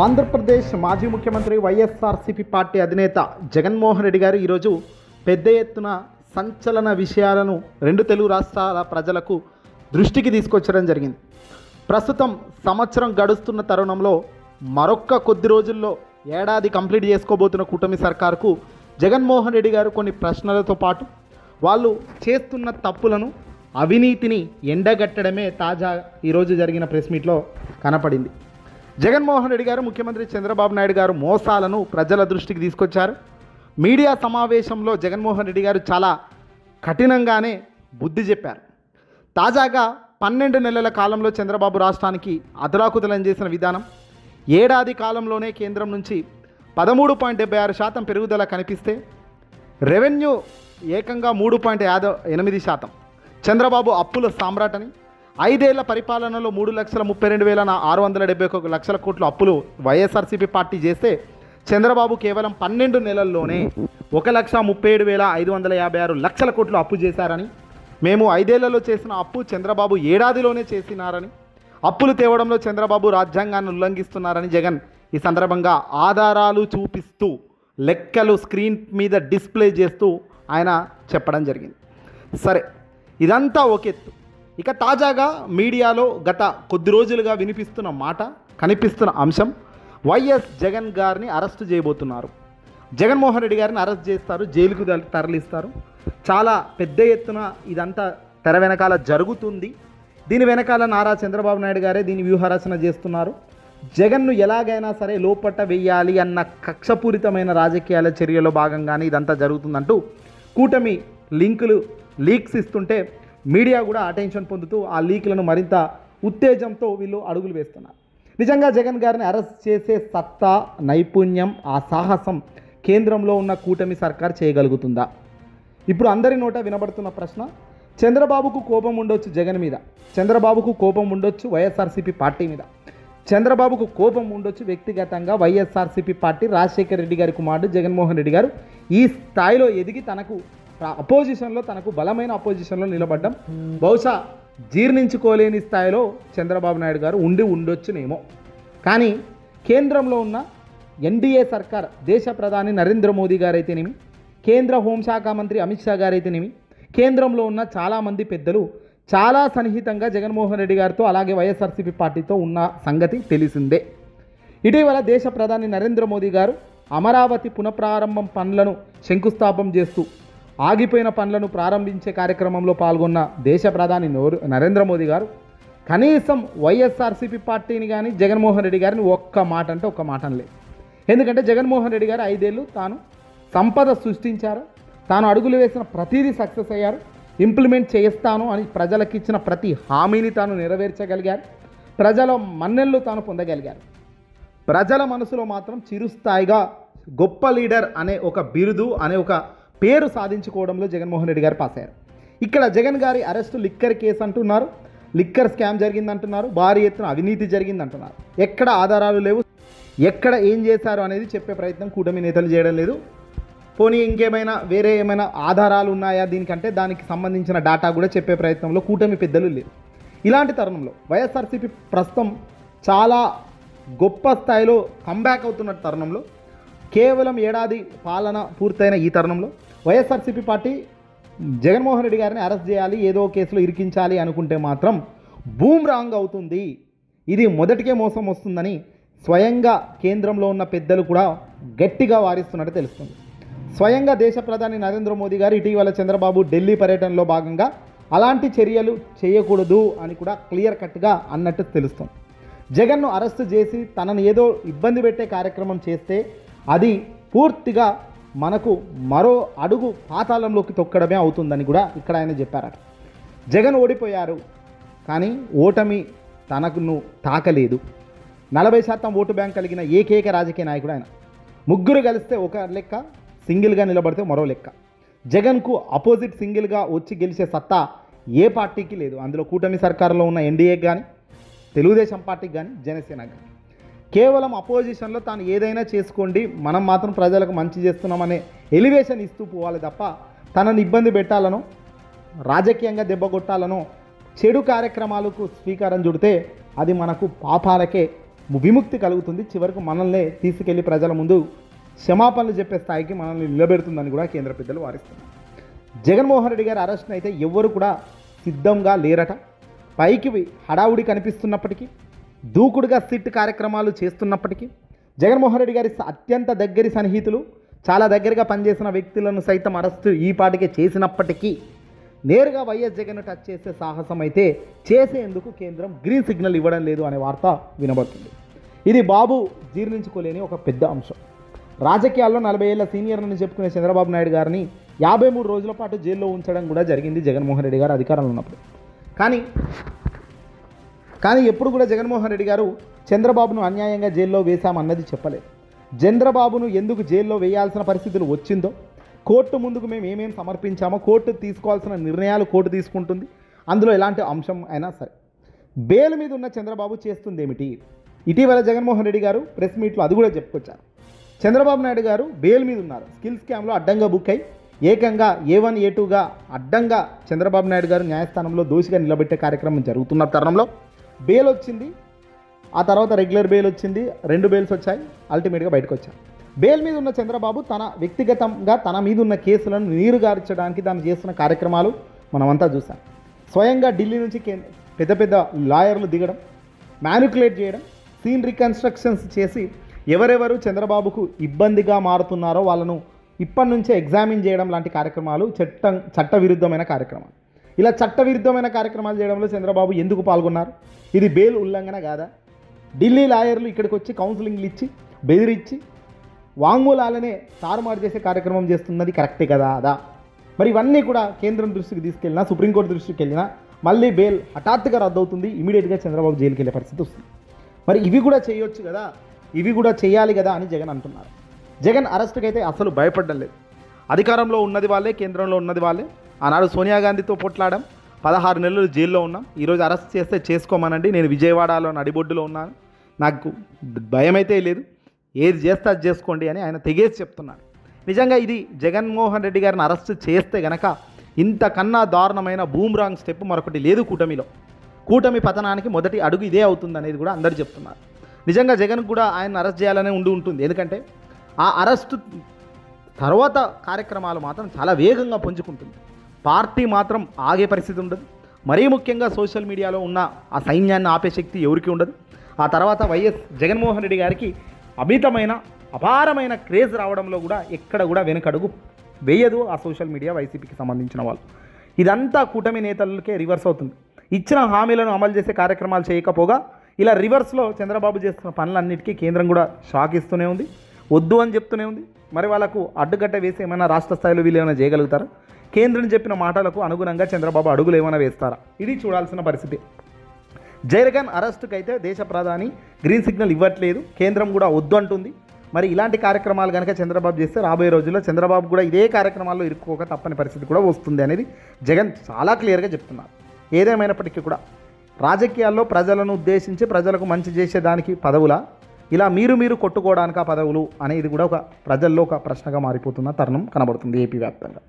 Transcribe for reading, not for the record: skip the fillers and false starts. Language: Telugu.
ఆంధ్రప్రదేశ్ మాజీ ముఖ్యమంత్రి వైఎస్ఆర్సీపీ పార్టీ అధినేత జగన్మోహన్ రెడ్డి గారు ఈరోజు పెద్ద ఎత్తున సంచలన విషయాలను రెండు తెలుగు రాష్ట్రాల ప్రజలకు దృష్టికి తీసుకొచ్చడం జరిగింది. ప్రస్తుతం సంవత్సరం గడుస్తున్న తరుణంలో మరొక్క కొద్ది రోజుల్లో ఏడాది కంప్లీట్ చేసుకోబోతున్న కూటమి సర్కారుకు జగన్మోహన్ రెడ్డి గారు కొన్ని ప్రశ్నలతో పాటు వాళ్ళు చేస్తున్న తప్పులను, అవినీతిని ఎండగట్టడమే తాజా ఈరోజు జరిగిన ప్రెస్ మీట్లో కనపడింది. జగన్మోహన్ రెడ్డి గారు ముఖ్యమంత్రి చంద్రబాబు నాయుడు గారు మోసాలను ప్రజల దృష్టికి తీసుకొచ్చారు. మీడియా సమావేశంలో జగన్మోహన్ రెడ్డి గారు చాలా కఠినంగానే బుద్ధి చెప్పారు. తాజాగా 12 నెలల కాలంలో చంద్రబాబు రాష్ట్రానికి అదరాకుతలం చేసిన విధానం, ఏడాది కాలంలోనే కేంద్రం నుంచి 13.76% పెరుగుదల కనిపిస్తే రెవెన్యూ ఏకంగా 3.8%. చంద్రబాబు అప్పుల సామ్రాటని, 5 ఏళ్ల పరిపాలనలో 3,32,671 లక్షల కోట్ల అప్పులు వైఎస్ఆర్సీపీ పార్టీ చేస్తే చంద్రబాబు కేవలం 12 నెలల్లోనే 1,37,556 లక్షల కోట్లు అప్పు చేశారని, మేము 5 ఏళ్లలో చేసిన అప్పు చంద్రబాబు ఏడాదిలోనే చేసినారని, అప్పులు తేవడంలో చంద్రబాబు రాజ్యాంగాన్ని ఉల్లంఘిస్తున్నారని జగన్ ఈ సందర్భంగా ఆధారాలు చూపిస్తూ, లెక్కలు స్క్రీన్ మీద డిస్ప్లే చేస్తూ ఆయన చెప్పడం జరిగింది. సరే, ఇదంతా ఒక ఎత్తు. ఇక తాజాగా మీడియాలో గత కొద్ది రోజులుగా వినిపిస్తున్న మాట, కనిపిస్తున్న అంశం, వైఎస్ జగన్ గారిని అరెస్టు చేయబోతున్నారు. జగన్మోహన్ రెడ్డి గారిని అరెస్ట్ చేస్తారు, జైలుకు తరలిస్తారు. చాలా పెద్ద ఎత్తున ఇదంతా తెర వెనకాల జరుగుతుంది. దీని వెనకాల నారా చంద్రబాబు నాయుడు గారే దీని వ్యూహరచన చేస్తున్నారు. జగన్ను ఎలాగైనా సరే లోపట్ట వెయ్యాలి అన్న కక్షపూరితమైన రాజకీయాల చర్యలో భాగంగానే ఇదంతా జరుగుతుందంటూ కూటమి లీక్స్ ఇస్తుంటే మీడియా కూడా అటెన్షన్ పొందుతూ ఆ లీక్లను మరింత ఉత్తేజంతో వీళ్ళు అడుగులు వేస్తున్నారు. నిజంగా జగన్ గారిని అరెస్ట్ చేసే సత్తా, నైపుణ్యం, ఆ సాహసం కేంద్రంలో ఉన్న కూటమి సర్కార్ చేయగలుగుతుందా? ఇప్పుడు అందరి నోట వినబడుతున్న ప్రశ్న. చంద్రబాబుకు కోపం ఉండొచ్చు జగన్ మీద, చంద్రబాబుకు కోపం ఉండొచ్చు వైఎస్ఆర్సీపీ పార్టీ మీద, చంద్రబాబుకు కోపం ఉండొచ్చు వ్యక్తిగతంగా వైఎస్ఆర్సీపీ పార్టీ, రాజశేఖర రెడ్డి గారి కుమారుడు జగన్మోహన్ రెడ్డి గారు ఈ స్థాయిలో ఎదిగి తనకు అపోజిషన్లో, తనకు బలమైన అపోజిషన్లో నిలబడ్డం బహుశా జీర్ణించుకోలేని స్థాయిలో చంద్రబాబు నాయుడు గారు ఉండొచ్చునేమో. కానీ కేంద్రంలో ఉన్న ఎన్డీఏ సర్కార్, దేశ ప్రధాని నరేంద్ర మోదీ గారైతేనేమి, కేంద్ర హోంశాఖ మంత్రి అమిత్ షా గారైతేనేమి, కేంద్రంలో ఉన్న చాలామంది పెద్దలు చాలా సన్నిహితంగా జగన్మోహన్ రెడ్డి గారితో, అలాగే వైఎస్ఆర్సీపీ పార్టీతో ఉన్న సంగతి తెలిసిందే. ఇటీవల దేశ ప్రధాని నరేంద్ర మోదీ గారు అమరావతి పునఃప్రారంభం పనులను శంకుస్థాపన చేస్తూ ఆగిపోయిన పనులను ప్రారంభించే కార్యక్రమంలో పాల్గొన్న దేశ ప్రధాని నరేంద్ర మోదీ గారు కనీసం వైఎస్ఆర్సీపీ పార్టీని కానీ జగన్మోహన్ రెడ్డి గారిని ఒక్క మాట అంటే ఒక్క మాట అనలేదు. ఎందుకంటే జగన్మోహన్ రెడ్డి గారు 5 ఏళ్ళు తాను సంపద సృష్టించారు, తాను అడుగులు వేసిన ప్రతిదీ సక్సెస్ అయ్యారు, ఇంప్లిమెంట్ చేస్తాను అని ప్రజలకు ఇచ్చిన ప్రతి హామీని తాను నెరవేర్చగలిగారు, ప్రజల మన్నెళ్ళు తాను పొందగలిగారు. ప్రజల మనసులో మాత్రం చిరుస్థాయిగా గొప్ప లీడర్ అనే ఒక బిరుదు, అనే ఒక పేరు సాధించుకోవడంలో జగన్మోహన్ రెడ్డి గారు పాస్ అయ్యారు. ఇక్కడ జగన్ గారి అరెస్టు లిక్కర్ కేసు అంటున్నారు, లిక్కర్ స్కామ్ జరిగిందంటున్నారు, భారీ ఎత్తున అవినీతి జరిగిందంటున్నారు. ఎక్కడ ఆధారాలు లేవు, ఎక్కడ ఏం చేశారు అనేది చెప్పే ప్రయత్నం కూటమి నేతలు చేయడం లేదు. పోనీ ఇంకేమైనా వేరే ఏమైనా ఆధారాలు ఉన్నాయా దీనికంటే, దానికి సంబంధించిన డాటా కూడా చెప్పే ప్రయత్నంలో కూటమి పెద్దలు లేరు. ఇలాంటి తరుణంలో వైఎస్ఆర్సీపీ ప్రస్తుతం చాలా గొప్ప స్థాయిలో కంబ్యాక్ అవుతున్న తరుణంలో, కేవలం ఏడాది పాలన పూర్తయిన ఈ తరుణంలో వైఎస్ఆర్సీపీ పార్టీ జగన్మోహన్ రెడ్డి గారిని అరెస్ట్ చేయాలి, ఏదో కేసులో ఇరికించాలి అనుకుంటే మాత్రం బూమ్రాంగ్ అవుతుంది. ఇది మొదటికే మోసం వస్తుందని స్వయంగా కేంద్రంలో ఉన్న పెద్దలు కూడా గట్టిగా వారిస్తున్నట్టు తెలుస్తుంది. స్వయంగా దేశ ప్రధాని నరేంద్ర మోదీ గారు ఇటీవల చంద్రబాబు ఢిల్లీ పర్యటనలో భాగంగా అలాంటి చర్యలు చేయకూడదు అని కూడా క్లియర్ కట్గా అన్నట్టు తెలుస్తుంది. జగన్ను అరెస్టు చేసి తనను ఏదో ఇబ్బంది పెట్టే కార్యక్రమం చేస్తే అది పూర్తిగా మనకు మరో అడుగు పాతాళంలోకి తొక్కడమే అవుతుందని కూడా ఇక్కడ ఆయన చెప్పారట. జగన్ ఓడిపోయారు, కానీ ఓటమి తనకును తాకలేదు. 40% ఓటు బ్యాంక్ కలిగిన ఏకైక రాజకీయ నాయకుడు ఆయన. ముగ్గురు కలిస్తే ఒక లెక్క, సింగిల్గా నిలబడితే మరో లెక్క. జగన్కు అపోజిట్ సింగిల్గా వచ్చి గెలిచే సత్తా ఏ పార్టీకి లేదు. అందులో కూటమి సర్కారులో ఉన్న ఎన్డీఏకి కానీ, తెలుగుదేశం పార్టీకి కానీ, జనసేనకి కానీ. కేవలం అపోజిషన్లో తాను ఏదైనా చేసుకోండి, మనం మాత్రం ప్రజలకు మంచి చేస్తున్నామనే ఎలివేషన్ ఇస్తూ పోవాలి తప్ప, తనని ఇబ్బంది పెట్టాలనో, రాజకీయంగా దెబ్బ కొట్టాలనో, చెడు కార్యక్రమాలకు స్వీకారం చుడితే అది మనకు పాపాలకే విముక్తి కలుగుతుంది, చివరకు మనల్ని తీసుకెళ్లి ప్రజల ముందు క్షమాపణలు చెప్పే స్థాయికి మనల్ని నిలబెడుతుందని కూడా కేంద్ర పెద్దలు వారిస్తున్నారు. జగన్మోహన్ రెడ్డి గారి అరెస్ట్ని అయితే ఎవ్వరు కూడా సిద్ధంగా లేరట. పైకి హడావుడి కనిపిస్తున్నప్పటికీ, దూకుడుగా సిట్ కార్యక్రమాలు చేస్తున్నప్పటికీ, జగన్మోహన్ రెడ్డి గారి అత్యంత దగ్గరి సన్నిహితులు, చాలా దగ్గరగా పనిచేసిన వ్యక్తులను సైతం అరెస్టు ఈ పాటికే చేసినప్పటికీ నేరుగా వైఎస్ జగన్ టచ్ చేసే సాహసం అయితే చేసేందుకు కేంద్రం గ్రీన్ సిగ్నల్ ఇవ్వడం లేదు అనే వార్త వినబడుతుంది. ఇది బాబు జీర్ణించుకోలేని ఒక పెద్ద అంశం. రాజకీయాల్లో 40 ఏళ్ల సీనియర్ అని చెప్పుకునే చంద్రబాబు నాయుడు గారిని 53 రోజుల పాటు జైల్లో ఉంచడం కూడా జరిగింది జగన్మోహన్ రెడ్డి గారు అధికారంలో ఉన్నప్పుడు. కానీ ఎప్పుడు కూడా జగన్మోహన్ రెడ్డి గారు చంద్రబాబును అన్యాయంగా జైల్లో వేశామన్నది చెప్పలేదు. చంద్రబాబును ఎందుకు జైల్లో వేయాల్సిన పరిస్థితులు వచ్చిందో, కోర్టు ముందుకు మేము ఏమేమి సమర్పించామో, కోర్టు తీసుకోవాల్సిన నిర్ణయాలు కోర్టు తీసుకుంటుంది, అందులో ఎలాంటి అంశం అయినా సరే. బెయిల్ మీద ఉన్న చంద్రబాబు చేస్తుంది ఏమిటి? ఇటీవల జగన్మోహన్ రెడ్డి గారు ప్రెస్ మీట్లో అది కూడా చెప్పుకొచ్చారు. చంద్రబాబు నాయుడు గారు బెయిల్ మీద ఉన్నారు. స్కిల్ స్కామ్లో అడ్డంగా బుక్ అయి ఏకంగా A1 A2గా అడ్డంగా చంద్రబాబు నాయుడు గారు న్యాయస్థానంలో దోషిగా నిలబెట్టే కార్యక్రమం జరుగుతున్న తరుణంలో బెయిల్ వచ్చింది. ఆ తర్వాత రెగ్యులర్ బెయిల్ వచ్చింది, 2 బెయిల్స్ వచ్చాయి, అల్టిమేట్గా బయటకు వచ్చారు. బెయిల్ మీద ఉన్న చంద్రబాబు తన వ్యక్తిగతంగా తన మీద ఉన్న కేసులను నీరుగార్చడానికి తాను చేస్తున్న కార్యక్రమాలు మనమంతా చూసాం. స్వయంగా ఢిల్లీ నుంచి పెద్ద పెద్ద లాయర్లు దిగడం, మ్యానిపులేట్ చేయడం, సీన్ రికన్స్ట్రక్షన్స్ చేసి ఎవరెవరు చంద్రబాబుకు ఇబ్బందిగా మారుతున్నారో వాళ్ళను ఇప్పటి నుంచే ఎగ్జామిన్ చేయడం లాంటి కార్యక్రమాలు చట్టవిరుద్ధమైన కార్యక్రమాలు. ఇలా చట్టవిరుద్ధమైన కార్యక్రమాలు చేయడంలో చంద్రబాబు ఎందుకు పాల్గొన్నారు? ఇది బెయిల్ ఉల్లంఘన కాదా? ఢిల్లీ లాయర్లు ఇక్కడికి వచ్చి కౌన్సిలింగ్లు ఇచ్చి బెదిరించి వాంగ్మూలాలనే తారుమారు చేసే కార్యక్రమం చేస్తున్నది కరెక్టే కదా? అదా మరి ఇవన్నీ కూడా కేంద్రం దృష్టికి తీసుకెళ్ళినా, సుప్రీంకోర్టు దృష్టికి వెళ్ళినా మళ్ళీ బెయిల్ హఠాత్తుగా రద్దవుతుంది, ఇమీడియట్గా చంద్రబాబు జైలుకి వెళ్ళే పరిస్థితి వస్తుంది. మరి ఇవి కూడా చేయొచ్చు కదా, ఇవి కూడా చేయాలి కదా అని జగన్ అంటున్నారు. జగన్ అరెస్ట్కి అయితే అసలు భయపడడం లేదు. అధికారంలో ఉన్నది వాళ్ళే, కేంద్రంలో ఉన్నది వాళ్ళే. ఆనాడు సోనియా గాంధీతో పొట్లాడడం, 16 నెలలు జైల్లో ఉన్నాం. ఈరోజు అరెస్ట్ చేస్తే చేసుకోమనండి, నేను విజయవాడలో నడిబొడ్డులో ఉన్నాను, నాకు భయం అయితే లేదు, ఏది చేస్తే అది చేసుకోండి అని ఆయన తెగేసి చెప్తున్నాడు. నిజంగా ఇది జగన్మోహన్ రెడ్డి గారిని అరెస్ట్ చేస్తే గనక ఇంతకన్నా దారుణమైన బూమ్రాంగ్ స్టెప్ మరొకటి లేదు కూటమిలో. కూటమి పతనానికి మొదటి అడుగు ఇదే అవుతుంది అనేది కూడా అందరూ చెప్తున్నారు. నిజంగా జగన్ కూడా ఆయన అరెస్ట్ చేయాలనే ఉంటుంది. ఎందుకంటే ఆ అరెస్టు తర్వాత కార్యక్రమాలు మాత్రం చాలా వేగంగా పుంజుకుంటుంది. పార్టీ మాత్రం ఆగే పరిస్థితి ఉండదు. మరీ ముఖ్యంగా సోషల్ మీడియాలో ఉన్న ఆ సైన్యాన్ని ఆపే శక్తి ఎవరికి ఉండదు. ఆ తర్వాత వైఎస్ జగన్మోహన్ రెడ్డి గారికి అమితమైన అపారమైన క్రేజ్ రావడంలో కూడా ఎక్కడ కూడా వెనుకడుగు వేయదు ఆ సోషల్ మీడియా, వైసీపీకి సంబంధించిన వాళ్ళు. ఇదంతా కూటమి నేతలకే రివర్స్ అవుతుంది. ఇచ్చిన హామీలను అమలు చేసే కార్యక్రమాలు చేయకపోగా ఇలా రివర్స్లో చంద్రబాబు చేస్తున్న పనులన్నిటికీ కేంద్రం కూడా షాక్ ఇస్తూనే ఉంది, వద్దు అని చెప్తూనే ఉంది. మరి వాళ్ళకు అడ్డుకట్ట వేసి ఏమైనా రాష్ట్ర స్థాయిలో వీళ్ళు ఏమైనా చేయగలుగుతారా? కేంద్రం చెప్పిన మాటలకు అనుగుణంగా చంద్రబాబు అడుగులు ఏమైనా వేస్తారా? ఇది చూడాల్సిన పరిస్థితి. జగన్ అరెస్టుకి అయితే దేశ ప్రధాని గ్రీన్ సిగ్నల్ ఇవ్వట్లేదు, కేంద్రం కూడా వద్దు అంటుంది. మరి ఇలాంటి కార్యక్రమాలు కనుక చంద్రబాబు చేస్తే రాబోయే రోజుల్లో చంద్రబాబు కూడా ఇదే కార్యక్రమాల్లో ఇరుక్కోక తప్పని పరిస్థితి కూడా వస్తుంది అనేది జగన్ చాలా క్లియర్గా చెప్తున్నారు. ఏదేమైనప్పటికీ కూడా రాజకీయాల్లో ప్రజలను ఉద్దేశించి ప్రజలకు మంచి చేసేదానికి పదవులా, ఇలా మీరు కొట్టుకోవడానికి ఆ పదవులు అనేది కూడా ఒక ప్రజల్లో ఒక ప్రశ్నగా మారిపోతున్న తరుణం కనబడుతుంది ఏపీ వ్యాప్తంగా.